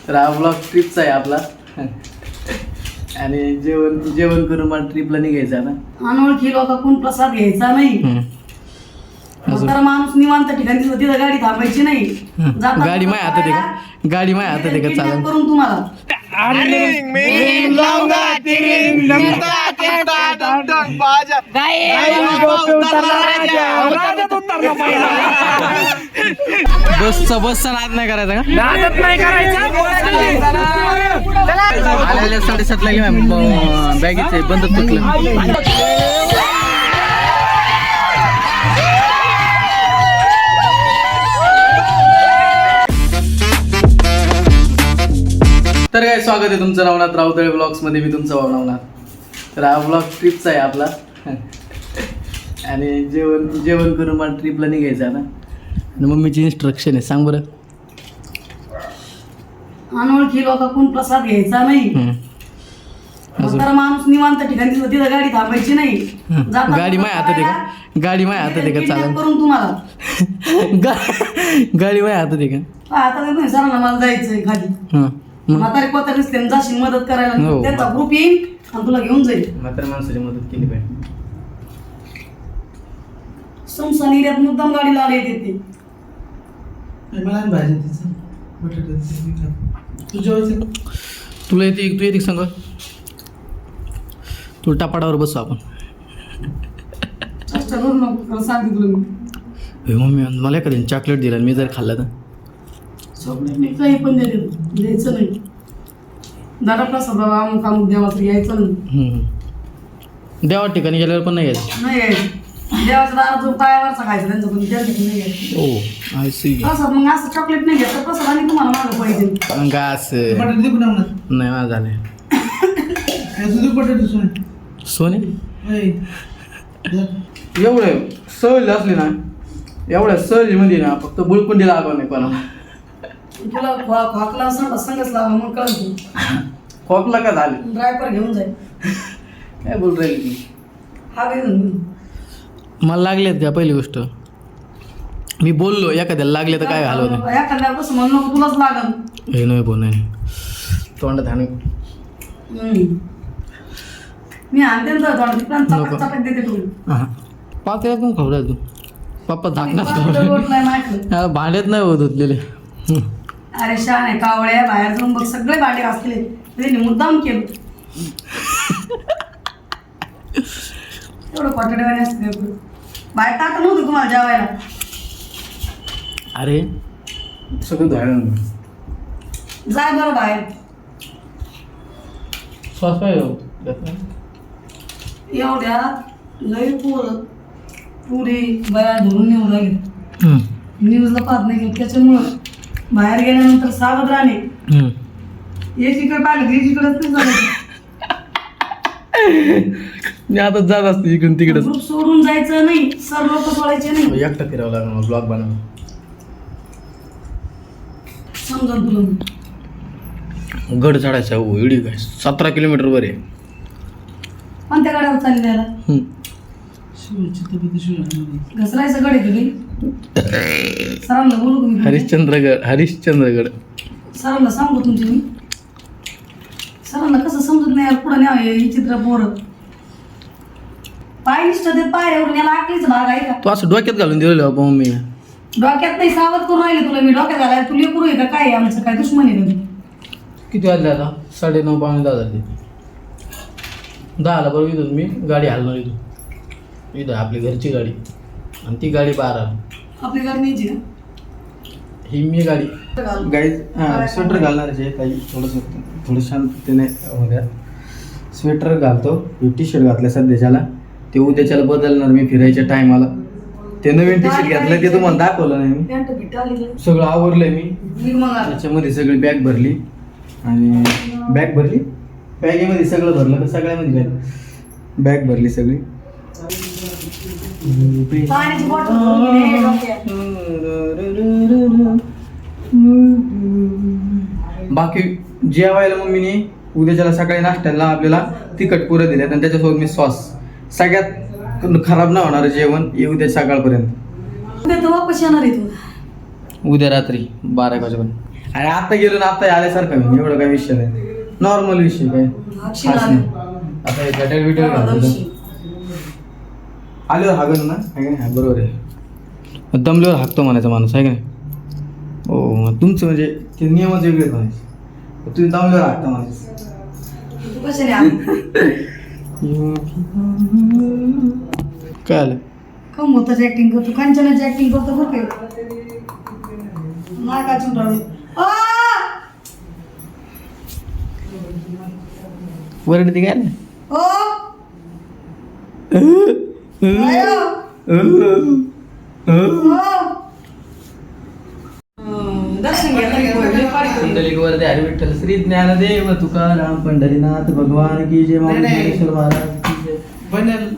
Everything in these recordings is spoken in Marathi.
तर हा ब्लॉग ट्रिपचा आहे आपला आणि जेवण करून मला ट्रिपला निघायचं आता. अनोळखी लोकांकडून प्रसाद घ्यायचा नाही. तर माणूस निवांत ठिकाणी तिथं गाडी थांबायची नाही. गाडी माय हातात आहे का? गाडी माय हातात आहे का? चालेल करून तुम्हाला बसचा नाद नाही करायचा का? आलेल्या 7:30 लागली बॅगेचे बंद तुटलं. तर काय स्वागत आहे तुमचं नवनाथ राऊतळे ब्लॉग्समध्ये. मी तुमचा भाऊ नवनाथ. तर हा ब्लॉग ट्रिपचा आहे आपला आणि जेवण करून मला ट्रिपला निघायचं आता. आणि मम्मीची इन्स्ट्रक्शन आहे, सांग बरं. अनोळखी लोकांकडून प्रसाद घ्यायचा नाही. तर माणूस निवांत ठिकाणी तिथं गाडी थांबायची नाही. गाडी माय हातात आहे का? गाडी माय हातात आहे का? चालेल करून तुम्हाला गाडी माय हातात आहे का? आता नाही सरांना मला जायचंय खाली. हां म्हातारे कोतारीच त्यांनी जाशील मदत करायला. हो. त्यांचा ग्रुप येईल आणि तुला घेऊन जाईल. म्हाताऱ्या माणसाची मदत केली पाहिजे. समसान एरियात मुद्दाम गाडीला आले येते. तुला येते तू येते सांग. तुला टापाडावर बसू आपण. चेष्टा करू नको, सांगितलं मी. मम्मी मला एखाद्याने चॉकलेट दिलं मी जर खाल्लं तर चॉकलेट मी काही पण द्यायचं नाही. दादा प्रसाद बाबा अमुक देवाचं यायचं नाही. देवा ठिकाणी गेल्यावर पण नाही यायचं. नाही यायचं. देवाच्या दारात जो पायावरचा खायचं त्यांचं पण त्या ठिकाणी नाही यायचं. ओ आय सी. प्रसाद मग असं चॉकलेट नाही घ्यायचं. प्रसाद आणि तुम्हाला मागं पाहिजे. मग असं नाही मला झालंय. सोने एवढं सहल असली ना, एवढ्या सहलीमध्ये ना फक्त बुळकुंडी लागावं नाही कोणाला. तुला खोकला असं संगच लावा मग कळतो. खोकला का झालं? ड्रायपर घेऊन जाईल. काय बोल राहिली ती? हा घेऊन मला लागलेत का? पहिली गोष्ट मी बोललो एखाद्याला लागले तर काय घालवत नाही. एखाद्या कसं म्हणू नको तुलाच लागल. हे नाही बोल नाही तोंडात हाणे. मी आणते चपाक देते तुला. हां पाच वेळा पण खबर तू पप्पा नाही झाकणार भांड्यात नाही होत धुतलेले. अरे शान आहे कावळ्या बाहेर जाऊन बघ सगळे भांडे घासले. त्यांनी मुद्दाम केलं. एवढं कॉटडेवाने असते बाहेर टाकलं नव्हतं तुम्हाला जेवायला. अरे सगळं धुवायला जाय बरं बाहेर. श्वास एवढ्या लई पुरी बाया धरून नेऊ लागेल. न्यूजला पाहत नाही त्याच्यामुळं बाहेर गेल्यानंतर सावध राहणे. एकीकडे पाहिलं की एकीकडेच नाही झालं. मी आता जात असतो इकडून तिकडे. ग्रुप सोडून जायचं नाही. सर लोक सोडायचे नाही. एकटं फिरावं लागणार ब्लॉग बनव. समजा तुला गड चढायचा हो एवढी काय 17 किलोमीटर वर आहे. कोणत्या गाड्यावर चालली द्यायला घसरायचं गड आहे तुम्ही. सरांना बोलू तुम्ही. हरिश्चंद्रगड सरांना सांगू तुमचे मी. सरांना कसं समजत नाही यार पुढं न्यावं ही चित्र पोरं. पाय निष्ठ देत पायऱ्यावरून याला आकलीच भाग आहे का? तू असं डोक्यात घालून दिलेलं बाबा मम्मी. डोक्यात नाही सावध करून राहिले तुला मी. डोक्यात घालायला तुला लेकरू आहे का काय? आमचं काय दुश्मन आहे का? किती वाजले आता? 9:30 पावणे 10 झाले. 10ला बरोबर इथून मी गाडी हलणार इथं आपली घरची गाडी आणि ती गाडी 12. आपली गाडी न्यायची का? ही मी गाडी गाईज स्वेटर घालणार आहे काही थोडं शांततेने होत्या. स्वेटर घालतो. टी शर्ट घातलं सध्याच्याला. ते उद्याच्याला बदलणार मी फिरायच्या टायमाला. ते नवीन टी शर्ट घातलं ते तुम्हाला दाखवलं नाही मी. पॅन्ट बिट्ट आली का? सगळं आवरलंय मी. निघ मग आता. त्याच्यामध्ये सगळी बॅग भरली आणि बॅग भरली बॅगेमध्ये सगळं भरलं तर सगळ्यामध्ये बॅग भरली सगळी. पाण्याची बॉटल भरून घे डोक्यात. बाकी जेवायला मम्मीने उद्याच्याला सकाळी नाश्त्याला आपल्याला तिखट पुरं दिल्यात आणि त्याच्यासोबत मी सॉस. सगळ्यात खराब न होणारं जेवण हे उद्या सकाळपर्यंत. उद्या तर वापस येणार आहे तू. उद्या रात्री 12 वाजेपर्यंत. आणि आता गेलो ना आता आल्यासारखं मी एवढं काय विषय नाही नॉर्मल विषय काय हाकशी खास आले. नाही. आता हे गटर बिटर घालतो आल्यावर हागन ना आहे का नाही बरोबर आहे दमल्यावर हाकतो म्हणायचा माणूस आहे का नाही हो मग तुमचं म्हणजे ते नियमच वेगळे म्हणायचे तुम्ही दमल्यावर हाकता म्हणायचं तू कशाने आली? काय आलं का मोताची ऍक्टिंग करतो कांचनाची ऍक्टिंग करतो बरं काय नाकाचून राहू वरड ती काय आलं? ओ आयो. दर्शन घ्या कुंडलिक वरदे हरी विठ्ठल श्री ज्ञानदेव तुकाराम पंढरीनाथ भगवान की जय महाराज महाराज की जय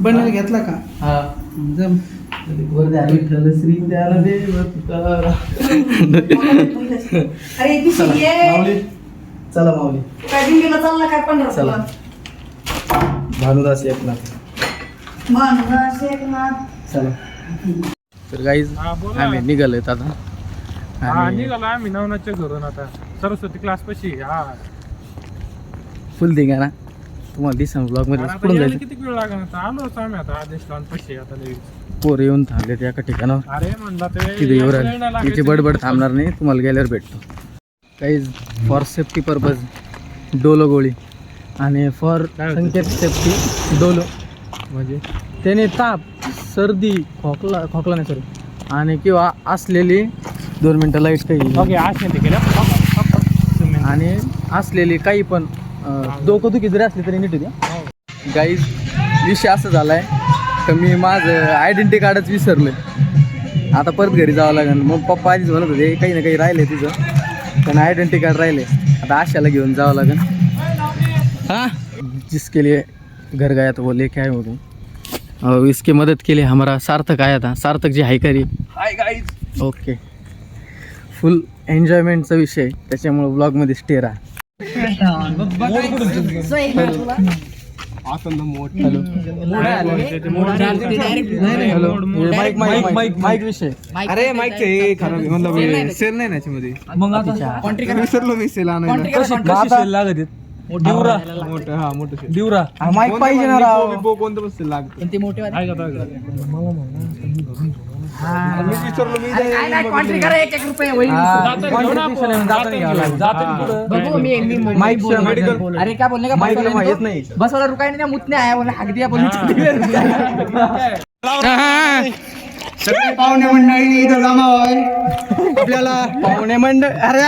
बनेल घेतला का हा जम वरदे हरी विठ्ठल श्री ज्ञानदेव तुकाराम अरे पिशी ये माऊली चला माऊली काय दिंडीला चालला काय चला. पंढरपूरला भानुदास एकनाथ मानवास एकनाथ चला तर गाईज आम्ही निघालोय आता हा आणि निघालो आम्ही नवनाथच्या घरून आता सरस्वती क्लास पशी हा फुल धिंगा ना तुम्हाला दिसा ब्लॉग मध्ये आता पुढून यायला जायचं किती वेळ लागणार आता आलोच आम्ही आता आदेश लावून पशी आता लगेच. पोर येऊन थांबले एका ठिकाणावर अरे म्हणला ते तिथे येऊ यायला राहिले लागायचं. तिची बडबड थांबणार नाही तुम्हाला गेल्यावर भेटतो काही फॉर सेफ्टी पर्पज डोलो गोळी आणि फॉर काय होतं? संकेत सेफ्टी डोलो म्हणजे त्याने ताप सर्दी खोकला नाही सॉरी आणि किंवा असलेली 2 मिनटं लाईट काही ओके आज नाही केलं आणि असलेली काही पण डोकंदुखी जरी असली तरी नीट द्या गाईज विषय असं झालाय तर मी माझं आयडेंटिटी कार्डच विसरलोय आता परत घरी जावं लागेल मग पप्पा आधीच म्हणत होते काही ना काही राहिले तुझं पण आयडेंटिटी कार्ड राहिले आता आशाला घेऊन जावं लागेल हाँ जिसके लिए घर गया तो वो लेके आए होते और इसकी मदद के लिए हमारा सार्थक आया था सार्थक जी हाय करी हाय गाइस ओके फुल एन्जॉयमेंटचा विषय त्याच्यामुळे ब्लॉगमध्ये स्टे राहा हॅलो माईक विषय अरे माईक हे खराब म्हणलं सेल नाही याच्यामध्ये मग आता विसरलो मी सेल आणायला मोठं हा मोठं सेल दिवरा माईक पाहिजे ना राव कोणतं पण सेल लागतं मी विसरलो मी माईक अरे क्या बोलने का माईक येत नाही बस वाला रुका नहीं ना मुतने आया बोले हक दिया बोले पाहुणे मंडळी इथं जमा होय आपल्याला पाहुणे मंडळ अरे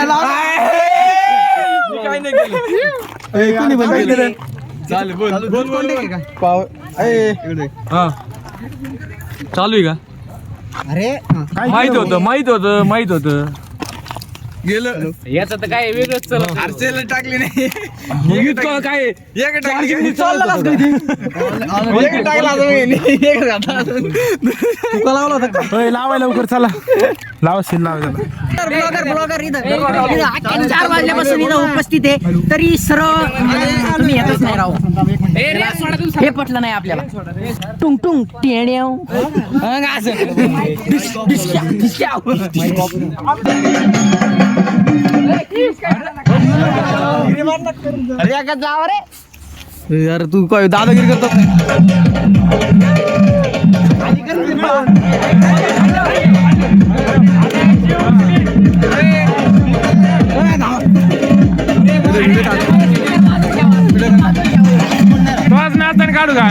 काय नाही केलं कोणी बंद केलं चालेल बोल बोल बोल पाव हा चालू आहे का अरे माहित होतं गेलं याचं तर काय वेगळंच चला सेल टाकली नाही एक काय एक टाकली टाकला तुका लावला होता का लावाय लवकर चला लावा सील लावा ब्लॉगर इथं 4 वाजल्यापासून इथं उपस्थित आहे तरी सरळ तुम्ही येतच नाही राहू हे पटलं नाही आपल्याला टुंग टुंग टेण्याव अरे जाव रे यार तू काय दादागिरी करतो तोच नाचताना काढू का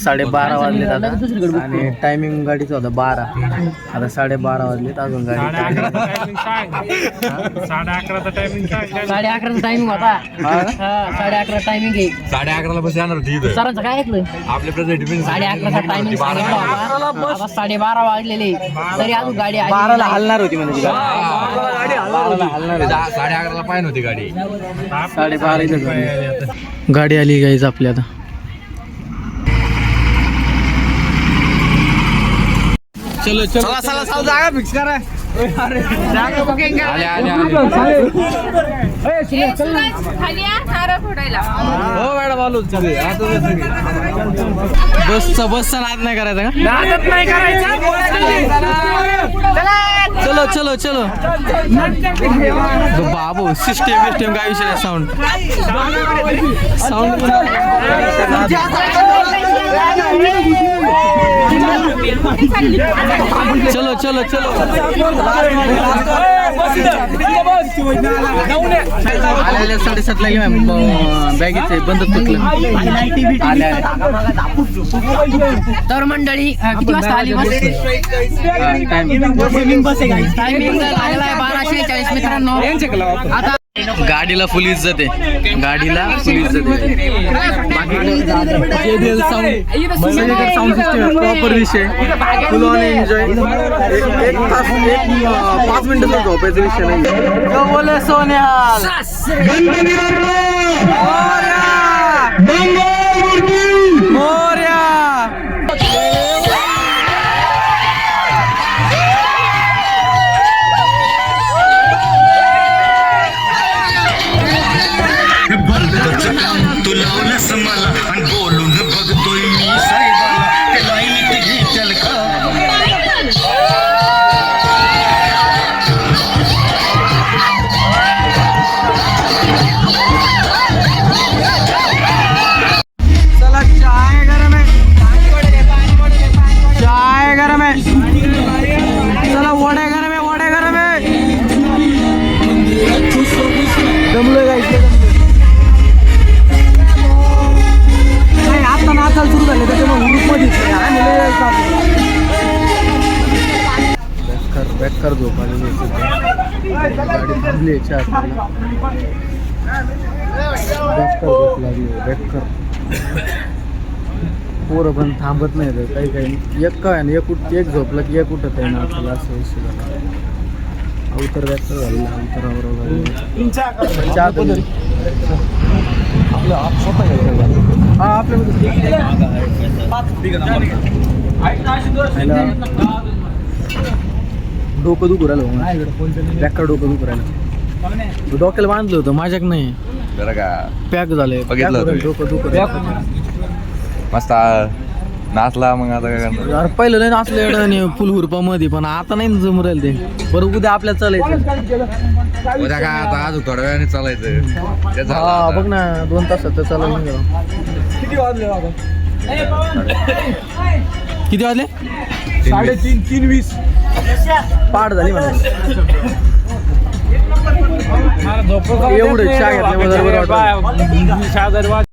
12:30 वाजलेत आता आणि टायमिंग गाडीचं होतं 12. आता 12:30 वाजलेत अजून गाडी 11:30चा टायमिंग सांग 11:30 टायमिंग होता. 11:30 टायमिंग आहे. 11:30 बस येणार होती इथं. सरांचं काय ऐकलं? आपल्या प्रेझेंट 11:30 टायमिंग सांगितलं होता. आता 12:30 वाजलेले तरी अजून गाडी आली 12ला नाही. हलणार होती म्हणजे 12ला हलणार होती. 11:30 पाहिजे होती गाडी. 12:30 इथं गाडी आली गाईज आपली आता. चलो चला जागा फिक्स करा. आले हो मॅडम आलो बसचा नाद नाही करायचा का? चलो बाबू सिस्टीम काय विषय साऊंड चलो आल्या 7:30 ला बॅगेचे बंद तुटलं. तर मंडळी किती वाजता आली बस? टायमिंग लागलाय 12:46 मित्रांनो. आता गाडीला फुल इज्जत आहे. JBL साऊंड सिस्टम प्रॉपर विषय फुल ऑन एन्जॉय. 5 मिनिटं झोपायचा विषय नाही. बोले सोन्याल मोरया. तू लावलंस मला आणि बोलून बघतोय मी साहेबाला ते लाईनीत घेचल का. चला चाय गरम आहे. चला वडे गरम आहे. जमलं गायचं आता नाचायला सुरू झाले त्याच्यामुळे ग्रुपमध्ये बॅकर झोप आलेली गाडी थांबली बॅकर झोप लागली. बॅकर पोरं पण थांबत नाही रे काही एक काय ना एक झोपला की एक उठत आहे ना आपल्याला असं विषय झाला. अवतर बॅकर झाली अवतरावर डोकं दुखू राहिलं बॅकर डोकं दुखू राहिलं. डोक्याला बांधलं होतं माझ्याक नाही पॅक झालंय. बघितलं होतं मी. डोकं दुखू मस्त नाचला मग आता काय करणार. यार पहिलं लय नाचलं एवढं आणि फुल हुरपामध्ये पण आता नाही जमू राहिलं ते. बरं उद्या आपल्याला चालायचं. उद्या काय आता अजून थोड्या वेळाने चालायचं. ते झालं हा आता. बघ ना 2 तासात तर चालू किती वाजले 3:20 पाठ झाली म्हणा. एवढं चहा घेतल्यामुळे जरा बरं वाटलं.